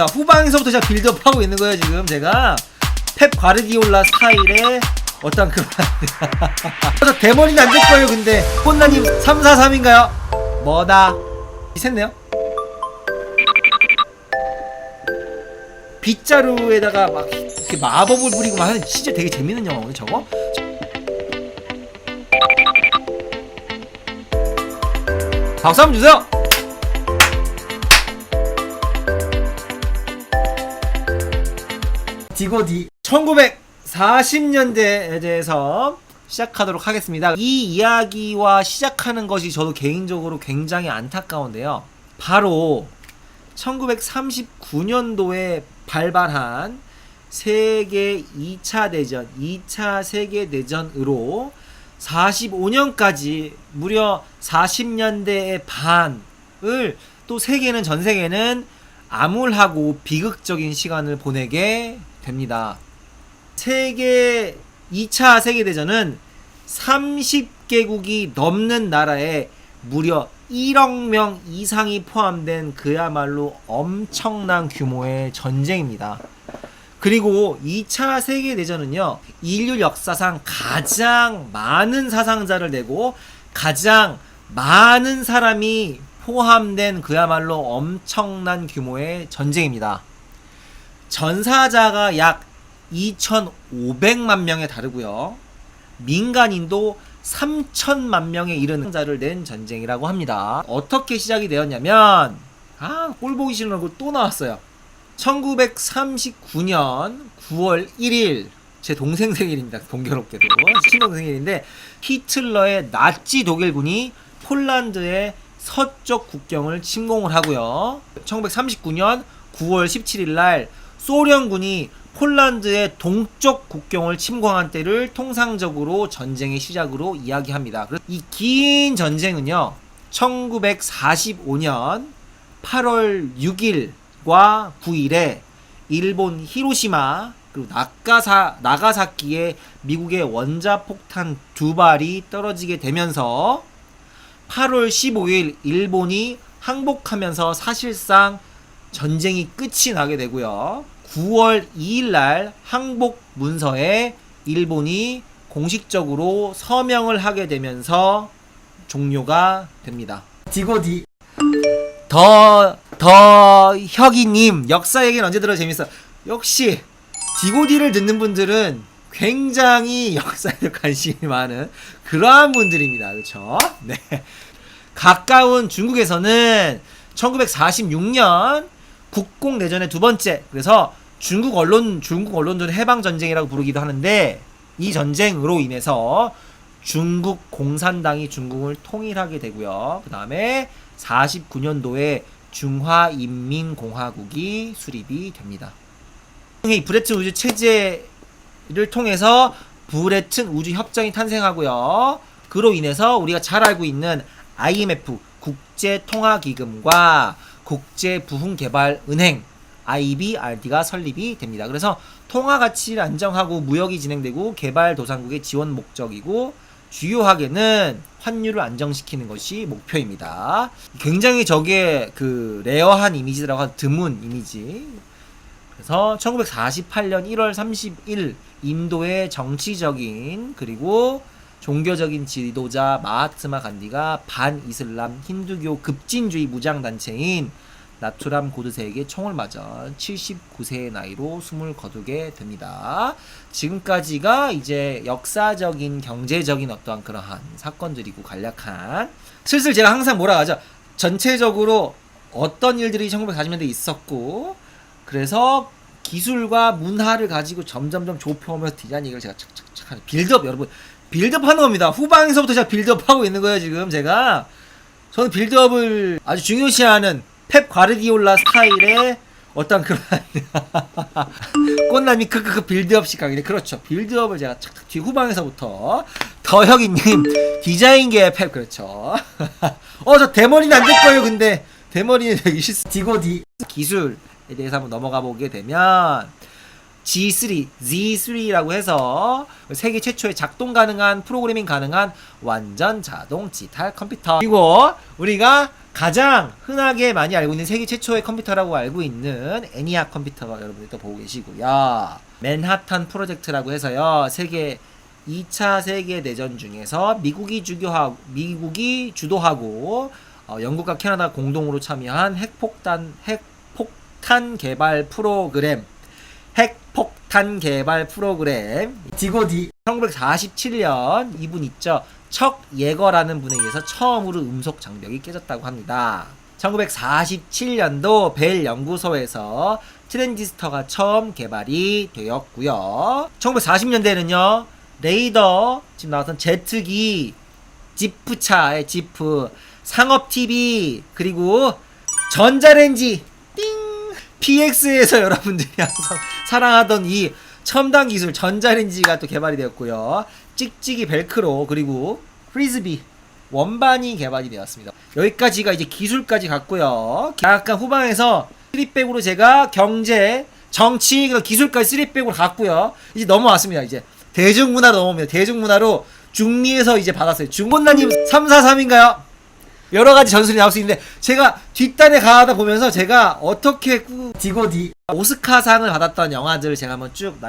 후방에서부터 제가 빌드업하고 있는 거예요. 지금 제가 펩 과르디올라 스타일의 어떤 그런 그래서 대머리는 안 될 거예요. 근데 꽃나님 343인가요? 뭐다 샜네요. 빗자루에다가 막 이렇게 마법을 부리고 막 하는 진짜 되게 재밌는 영화거든요. 저거 박수 한번 주세요. 디고디 1940년대에 대해서 시작하도록 하겠습니다. 이 이야기와 시작하는 것이 저도 개인적으로 굉장히 안타까운데요. 바로 1939년도에 발발한 세계 2차 대전, 2차 세계대전으로 45년까지 무려 40년대의 반을 또 세계는 전 세계는 암울하고 비극적인 시간을 보내게 됩니다. 세계 2차 세계대전은 30개국이 넘는 나라에 무려 1억 명 이상이 포함된 그야말로 엄청난 규모의 전쟁입니다. 그리고 2차 세계대전은요, 인류 역사상 가장 많은 사상자를 내고 가장 많은 사람이 포함된 그야말로 엄청난 규모의 전쟁입니다. 전사자가 약 2,500만 명에 다르고요. 민간인도 3천만 명에 이르는 자를 낸 전쟁이라고 합니다. 어떻게 시작이 되었냐면 꼴 보기 싫은 얼굴 또 나왔어요. 1939년 9월 1일 제 동생 생일입니다. 공교롭게도 친동생 생일인데 히틀러의 나치 독일군이 폴란드의 서쪽 국경을 침공을 하고요. 1939년 9월 17일 날 소련군이 폴란드의 동쪽 국경을 침공한 때를 통상적으로 전쟁의 시작으로 이야기합니다. 이 긴 전쟁은요, 1945년 8월 6일과 9일에 일본 히로시마 그리고 나가사키에 미국의 원자폭탄 2발이 떨어지게 되면서 8월 15일 일본이 항복하면서 사실상 전쟁이 끝이 나게 되고요. 9월 2일 날 항복 문서에 일본이 공식적으로 서명을 하게 되면서 종료가 됩니다. 디고디 더 혁이님 역사 얘기는 언제 들어도 재밌어. 역시 디고디를 듣는 분들은 굉장히 역사에 관심이 많은 그러한 분들입니다. 그렇죠? 네. 가까운 중국에서는 1946년 국공내전의 두 번째, 그래서 중국 언론들은 해방전쟁이라고 부르기도 하는데, 이 전쟁으로 인해서 중국 공산당이 중국을 통일하게 되고요. 그 다음에 49년도에 중화인민공화국이 수립이 됩니다. 이 브레튼 우주 체제를 통해서 브레튼 우주 협정이 탄생하고요. 그로 인해서 우리가 잘 알고 있는 IMF 국제통화기금과 국제부흥개발은행 IBRD가 설립이 됩니다. 그래서 통화 가치를 안정하고 무역이 진행되고 개발도상국의 지원 목적이고 주요하게는 환율을 안정시키는 것이 목표입니다. 굉장히 저게 그 레어한 이미지라고 하는 드문 이미지. 그래서 1948년 1월 30일 인도의 정치적인 그리고 종교적인 지도자 마하트마 간디가 반이슬람 힌두교 급진주의 무장단체인 나투람 고드세에게 총을 맞아 79세의 나이로 숨을 거두게 됩니다. 지금까지가 이제 역사적인 경제적인 어떠한 그러한 사건들이고 간략한, 슬슬 제가 항상 뭐라 하죠, 전체적으로 어떤 일들이 1940년대에 있었고 그래서 기술과 문화를 가지고 점점점 좁혀오면서 디자인 얘기를 제가 착착착 하는 빌드업, 여러분 빌드업 하는 겁니다. 후방에서부터 제가 빌드업 하고 있는 거예요. 지금 제가 저는 빌드업을 아주 중요시하는 펩 과르디올라 스타일의 어떤 그런 꽃남이 크크크 빌드업식 강의인데, 그렇죠, 빌드업을 제가 착착 뒤 후방에서부터 더혁이님 디자인계의 펩, 그렇죠. 저 대머리는 안 될 거예요. 근데 대머리는 여기 디고디 기술에 대해서 한번 넘어가 보게 되면 Z3라고 해서 세계 최초의 작동 가능한 프로그래밍 가능한 완전 자동 디지털 컴퓨터. 그리고 우리가 가장 흔하게 많이 알고 있는 세계 최초의 컴퓨터라고 알고 있는 애니악 컴퓨터가 여러분들 또 보고 계시고요. 맨하탄 프로젝트라고 해서요. 세계 2차 세계대전 중에서 미국이 주도하고 영국과 캐나다 공동으로 참여한 핵폭탄 개발 프로그램 디고디. 1947년 이분 있죠. 척 예거라는 분에 의해서 처음으로 음속 장벽이 깨졌다고 합니다. 1947년도 벨 연구소에서 트랜지스터가 처음 개발이 되었고요. 1940년대에는요. 레이더, 지금 나왔던 제트기, 지프차의 지프, 상업 TV, 그리고 전자레인지 PX에서 여러분들이 항상 사랑하던 이 첨단 기술 전자레인지가 또 개발이 되었고요. 찍찍이 벨크로, 그리고 프리즈비 원반이 개발이 되었습니다. 여기까지가 이제 기술까지 갔고요. 약간 후방에서 3백으로 제가 경제, 정치, 기술까지 3백으로 갔고요. 이제 넘어왔습니다. 이제 대중문화로 넘어옵니다. 대중문화로 중미에서 이제 받았어요. 중곤나님 343인가요? 여러가지 전술이 나올 수 있는데 제가 뒷단에 가다 보면서 제가 어떻게 디고디 오스카상을 받았던 영화들을 제가 한번 쭉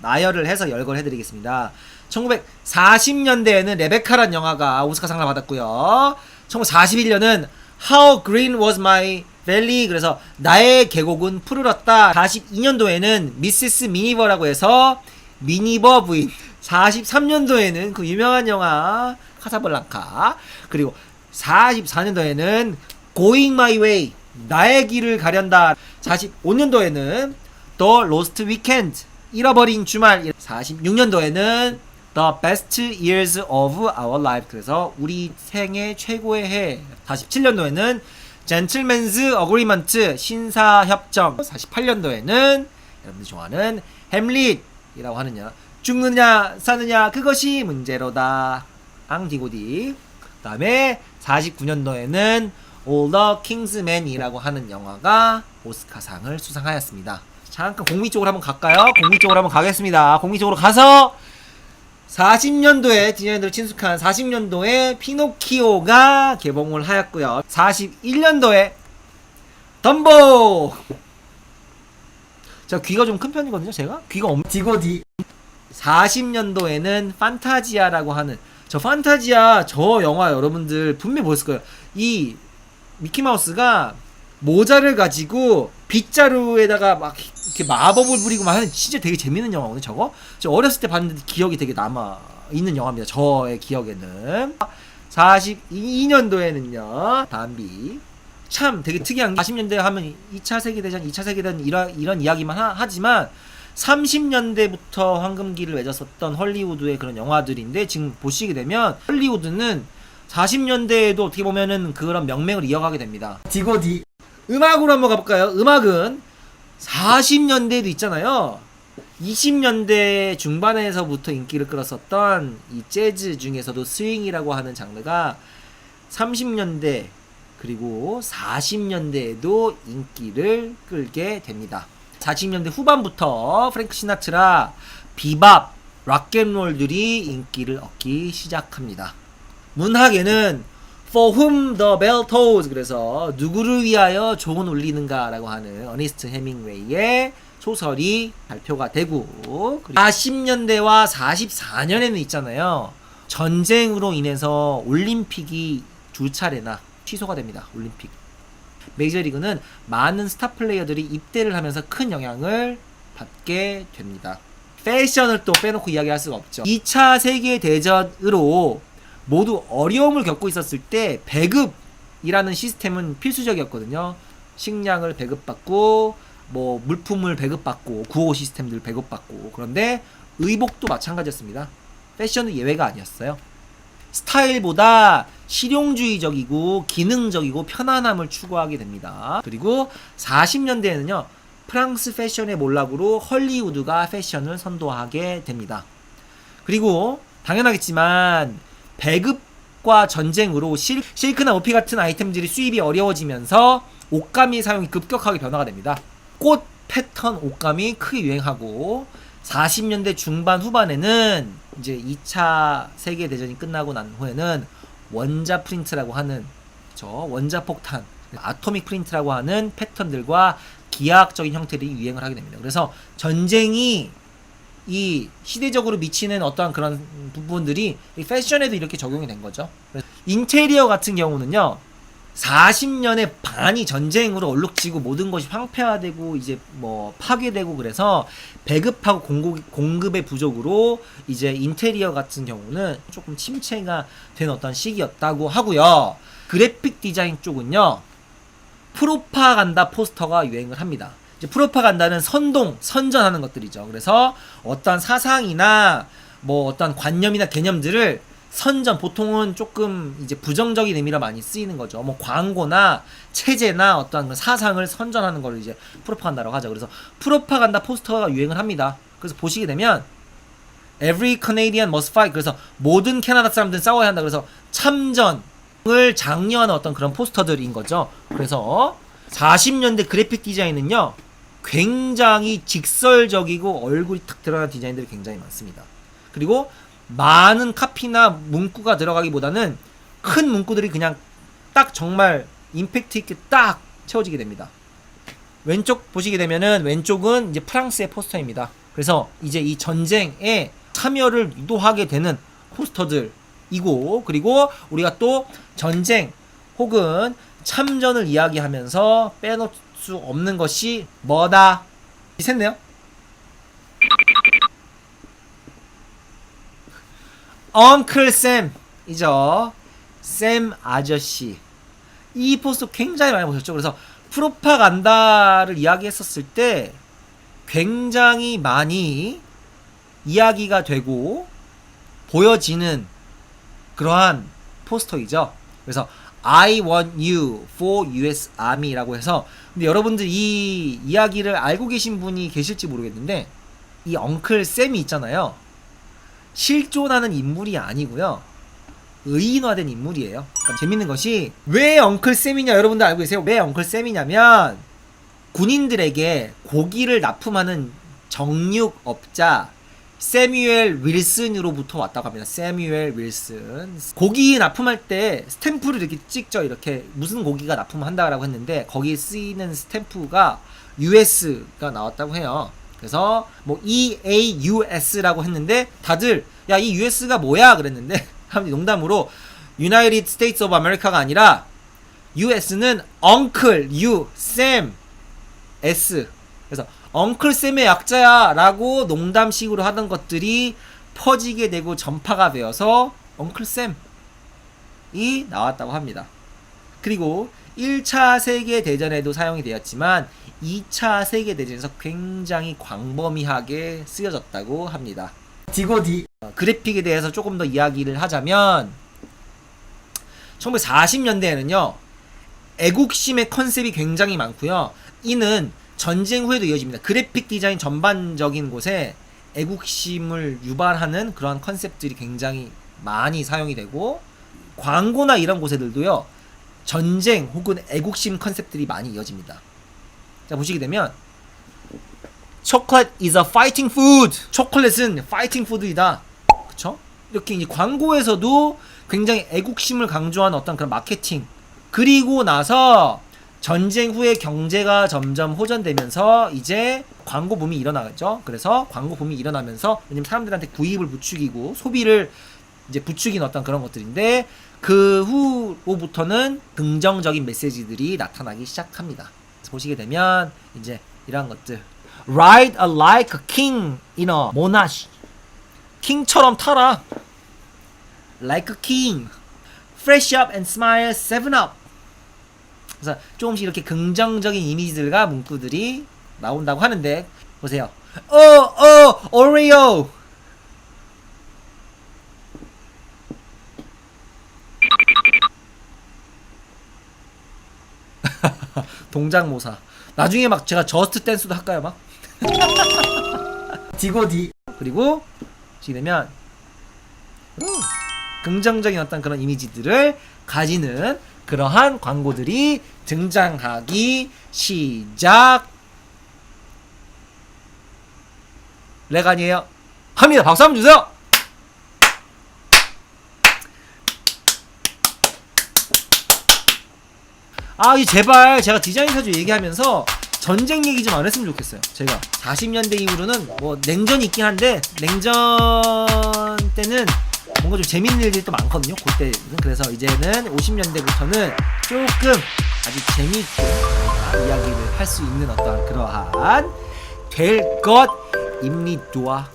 나열을 해서 열거를 해드리겠습니다. 1940년대에는 레베카란 영화가 오스카상을 받았고요. 1941년은 How Green Was My Valley, 그래서 나의 계곡은 푸르렀다. 42년도에는 미세스 미니버라고 해서 미니버 부인. 43년도에는 그 유명한 영화 카사블랑카. 그리고 44년도에는 Going My Way, 나의 길을 가련다. 45년도에는 The Lost Weekend, 잃어버린 주말. 46년도에는 The Best Years of Our Life, 그래서 우리 생애 최고의 해. 47년도에는 Gentleman's Agreement, 신사협정. 48년도에는 여러분들이 좋아하는 햄릿이라고 하는 영화, 죽느냐 사느냐 그것이 문제로다. 앙디고디. 그 다음에 49년도에는 All the Kingsmen이라고 하는 영화가 오스카상을 수상하였습니다. 잠깐 공미 쪽으로 한번 갈까요? 공미 쪽으로 한번 가겠습니다. 공미 쪽으로 가서 40년도에 디자이너들 친숙한 40년도에 피노키오가 개봉을 하였고요. 41년도에 덤보. 제가 귀가 좀 큰 편이거든요. 제가 귀가 디고디. 40년도에는 판타지아라고 하는, 저 판타지아 저 영화 여러분들 분명히 보셨을 거예요. 이 미키마우스가 모자를 가지고 빗자루에다가 막 이렇게 마법을 부리고 막 하는 진짜 되게 재밌는 영화거든요. 저거 저 어렸을 때 봤는데 기억이 되게 남아있는 영화입니다. 저의 기억에는. 42년도에는요 담비. 참 되게 특이한 게 40년대 하면 2차 세계대전, 2차 세계대전 이런 이야기만 하지만 30년대부터 황금기를 맺었었던 헐리우드의 그런 영화들인데, 지금 보시게 되면 헐리우드는 40년대에도 어떻게 보면은 그런 명맥을 이어가게 됩니다. 디고디. 음악으로 한번 가볼까요? 음악은 40년대에도 있잖아요. 20년대 중반에서부터 인기를 끌었었던 이 재즈 중에서도 스윙이라고 하는 장르가 30년대 그리고 40년대에도 인기를 끌게 됩니다. 40년대 후반부터 프랭크 시나트라, 비밥, 락앤롤들이 인기를 얻기 시작합니다. 문학에는 For Whom the Bell Tolls, 그래서 누구를 위하여 종은 울리는가 라고 하는 어니스트 해밍웨이의 소설이 발표가 되고, 40년대와 44년에는 있잖아요. 전쟁으로 인해서 올림픽이 두 차례나 취소가 됩니다. 올림픽. 메이저리그는 많은 스타 플레이어들이 입대를 하면서 큰 영향을 받게 됩니다. 패션을 또 빼놓고 이야기할 수가 없죠. 2차 세계대전으로 모두 어려움을 겪고 있었을 때 배급이라는 시스템은 필수적이었거든요. 식량을 배급받고 뭐 물품을 배급받고 구호 시스템들 배급받고. 그런데 의복도 마찬가지였습니다. 패션은 예외가 아니었어요. 스타일보다 실용주의적이고 기능적이고 편안함을 추구하게 됩니다. 그리고 40년대에는요 프랑스 패션의 몰락으로 헐리우드가 패션을 선도하게 됩니다. 그리고 당연하겠지만 배급과 전쟁으로 실크나 우피 같은 아이템들이 수입이 어려워지면서 옷감의 사용이 급격하게 변화가 됩니다. 꽃 패턴 옷감이 크게 유행하고 40년대 중반 후반에는 이제 2차 세계대전이 끝나고 난 후에는 원자 프린트라고 하는 원자 폭탄, 아토믹 프린트라고 하는 패턴들과 기하학적인 형태들이 유행을 하게 됩니다. 그래서 전쟁이 이 시대적으로 미치는 어떠한 그런 부분들이 이 패션에도 이렇게 적용이 된 거죠. 인테리어 같은 경우는요, 40년의 반이 전쟁으로 얼룩지고 모든 것이 황폐화되고 이제 뭐 파괴되고 그래서 배급하고 공급의 부족으로 이제 인테리어 같은 경우는 조금 침체가 된 어떤 시기였다고 하고요. 그래픽 디자인 쪽은요, 프로파간다 포스터가 유행을 합니다. 이제 프로파간다는 선전하는 것들이죠. 그래서 어떤 사상이나 뭐 어떤 관념이나 개념들을 보통은 조금 이제 부정적인 의미로 많이 쓰이는 거죠. 뭐 광고나 체제나 어떤 사상을 선전하는 걸 이제 프로파간다라고 하죠. 그래서 프로파간다 포스터가 유행을 합니다. 그래서 보시게 되면 Every Canadian must fight. 그래서 모든 캐나다 사람들은 싸워야 한다. 그래서 참전을 장려하는 어떤 그런 포스터들인 거죠. 그래서 40년대 그래픽 디자인은요, 굉장히 직설적이고 얼굴이 탁 드러나는 디자인들이 굉장히 많습니다. 그리고 많은 카피나 문구가 들어가기보다는 큰 문구들이 그냥 딱 정말 임팩트 있게 딱 채워지게 됩니다. 왼쪽 보시게 되면은 왼쪽은 이제 프랑스의 포스터입니다. 그래서 이제 이 전쟁에 참여를 유도하게 되는 포스터들이고, 그리고 우리가 또 전쟁 혹은 참전을 이야기하면서 빼놓을 수 없는 것이 뭐다? 샜네요? 엉클 샘이죠. 샘 아저씨. 이 포스터 굉장히 많이 보셨죠. 그래서 프로파간다를 이야기했었을 때 굉장히 많이 이야기가 되고 보여지는 그러한 포스터이죠. 그래서 I want you for US Army라고 해서, 근데 여러분들 이 이야기를 알고 계신 분이 계실지 모르겠는데, 이 엉클 샘이 있잖아요, 실존하는 인물이 아니고요, 의인화된 인물이에요. 그러니까 재밌는 것이, 왜 엉클 샘이냐 여러분들 알고 계세요? 왜 엉클 샘이냐면 군인들에게 고기를 납품하는 정육업자 세뮤엘 윌슨으로부터 왔다고 합니다. 세뮤엘 윌슨. 고기 납품할 때 스탬프를 이렇게 찍죠. 이렇게 무슨 고기가 납품한다라고 했는데 거기에 쓰이는 스탬프가 US가 나왔다고 해요. 그래서 뭐 EAUS라고 했는데 다들 야, 이 US가 뭐야? 그랬는데 농담으로 United States of America가 아니라 US는 Uncle U, Sam, S. 그래서 엉클샘의 약자야 라고 농담식으로 하던 것들이 퍼지게 되고 전파가 되어서 엉클샘이 나왔다고 합니다. 그리고 1차 세계대전에도 사용이 되었지만 2차 세계대전에서 굉장히 광범위하게 쓰여졌다고 합니다. 디고디 그래픽에 대해서 조금 더 이야기를 하자면 1940년대에는요 애국심의 컨셉이 굉장히 많고요. 이는 전쟁 후에도 이어집니다. 그래픽 디자인 전반적인 곳에 애국심을 유발하는 그런 컨셉들이 굉장히 많이 사용이 되고, 광고나 이런 곳에들도요 전쟁 혹은 애국심 컨셉들이 많이 이어집니다. 자, 보시게 되면 Chocolate is a fighting food. 초콜릿은 fighting food이다. 그쵸? 이렇게 이제 광고에서도 굉장히 애국심을 강조하는 어떤 그런 마케팅. 그리고 나서 전쟁 후에 경제가 점점 호전되면서 이제 광고 붐이 일어나죠. 그래서 광고 붐이 일어나면서, 왜냐면 사람들한테 구입을 부추기고 소비를 이제 부추긴 어떤 그런 것들인데, 그 후로부터는 긍정적인 메시지들이 나타나기 시작합니다. 그래서 보시게 되면 이제 이러한 것들, Ride like a king in a monarch. 킹처럼 타라. Like a king. Fresh up and smile, 7up. 그래서 조금씩 이렇게 긍정적인 이미지들과 문구들이 나온다고 하는데, 보세요. 오레오. 동작 모사. 나중에 막 제가 저스트 댄스도 할까요, 막? 디고디. 그리고 지금 긍정적인 어떤 그런 이미지들을 가지는 그러한 광고들이 등장하기 시작합니다. 렉 아니에요? 합니다. 박수 한번 주세요. 이 제발 제가 디자인 사주 얘기하면서 전쟁 얘기 좀 안 했으면 좋겠어요. 제가 40년대 이후로는 뭐 냉전이 있긴 한데 냉전 때는 뭔가 좀 재밌는 일들이 또 많거든요. 그때는. 그래서 이제는 50년대부터는 조금 아주 재미있게 이야기를 할 수 있는 어떤 그러한 될 것입니다.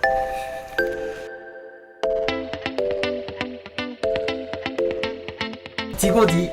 디고디